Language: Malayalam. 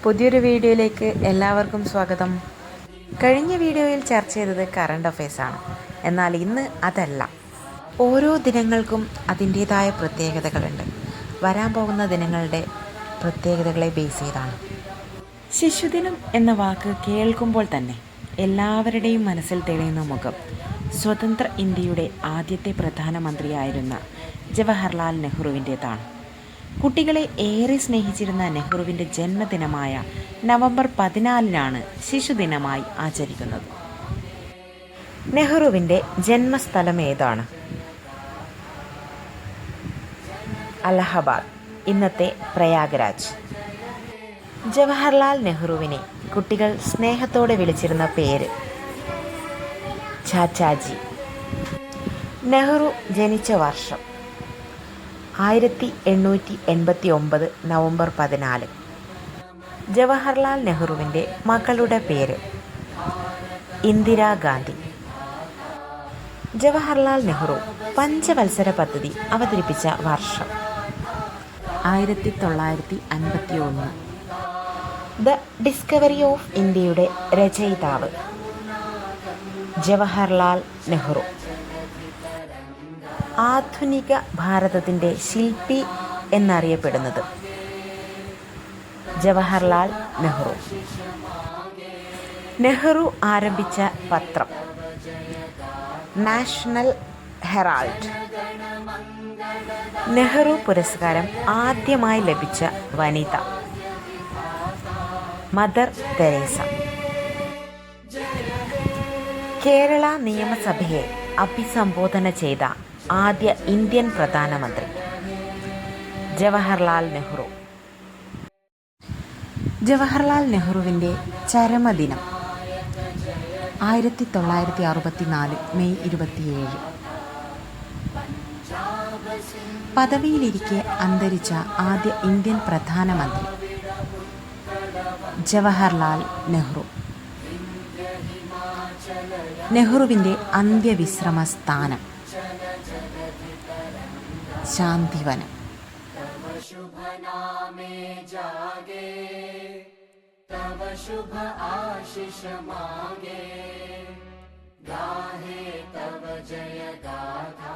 പുതിയൊരു വീഡിയോയിലേക്ക് എല്ലാവർക്കും സ്വാഗതം. കഴിഞ്ഞ വീഡിയോയിൽ ചർച്ച ചെയ്തത് കറണ്ട് അഫയേഴ്സാണ്. എന്നാൽ ഇന്ന് അതല്ല. ഓരോ ദിനങ്ങൾക്കും അതിൻ്റേതായ പ്രത്യേകതകളുണ്ട്. വരാൻ പോകുന്ന ദിനങ്ങളുടെ പ്രത്യേകതകളെ ബേസ് ചെയ്താണ്. ശിശുദിനം എന്ന വാക്ക് കേൾക്കുമ്പോൾ തന്നെ എല്ലാവരുടെയും മനസ്സിൽ തെളിയുന്ന മുഖം സ്വതന്ത്ര ഇന്ത്യയുടെ ആദ്യത്തെ പ്രധാനമന്ത്രിയായിരുന്ന ജവഹർലാൽ നെഹ്റുവിൻ്റേതാണ്. കുട്ടികളെ ഏറെ സ്നേഹിച്ചിരുന്ന നെഹ്റുവിൻ്റെ ജന്മദിനമായ നവംബർ 14 ശിശുദിനമായി ആചരിക്കുന്നത്. നെഹ്റുവിൻ്റെ ജന്മസ്ഥലം ഏതാണ്? അലഹബാദ്, ഇന്നത്തെ പ്രയാഗ്രാജ്. ജവഹർലാൽ നെഹ്റുവിനെ കുട്ടികൾ സ്നേഹത്തോടെ വിളിച്ചിരുന്ന പേര് ചാച്ചാജി. നെഹ്റു ജനിച്ച വർഷം 1889 നവംബർ 14. ജവഹർലാൽ നെഹ്റുവിൻ്റെ മകളുടെ പേര് ഇന്ദിരാഗാന്ധി. ജവഹർലാൽ നെഹ്റു പഞ്ചവത്സര പദ്ധതി അവതരിപ്പിച്ച വർഷം 1951. ദ ഡിസ്കവറി ഓഫ് ഇന്ത്യയുടെ രചയിതാവ് ജവഹർലാൽ നെഹ്റു. ആധുനിക ഭാരതത്തിൻ്റെ ശില്പി എന്നറിയപ്പെടുന്നത് ജവഹർലാൽ നെഹ്റു. നെഹ്റു ആരംഭിച്ച പത്രം നാഷണൽ ഹെറാൾഡ്. നെഹ്റു പുരസ്കാരം ആദ്യമായി ലഭിച്ച വനിത മദർ തെരേസ. കേരള നിയമസഭയെ അഭിസംബോധന ചെയ്ത ആദ്യ ഇന്ത്യൻ പ്രധാനമന്ത്രി ജവഹർലാൽ നെഹ്റു. ജവഹർലാൽ നെഹ്റുവിൻ്റെ ചരമദിനം 1964 മെയ് 27. പദവിയിലിരിക്കെ അന്തരിച്ച ആദ്യ ഇന്ത്യൻ പ്രധാനമന്ത്രി ജവഹർലാൽ നെഹ്റു. നെഹ്റുവിൻ്റെ അന്ത്യവിശ്രമ സ്ഥാനം ശാന്തിവനം. तव शुभ आशीष मांगे, गाहे तव जय गाथा.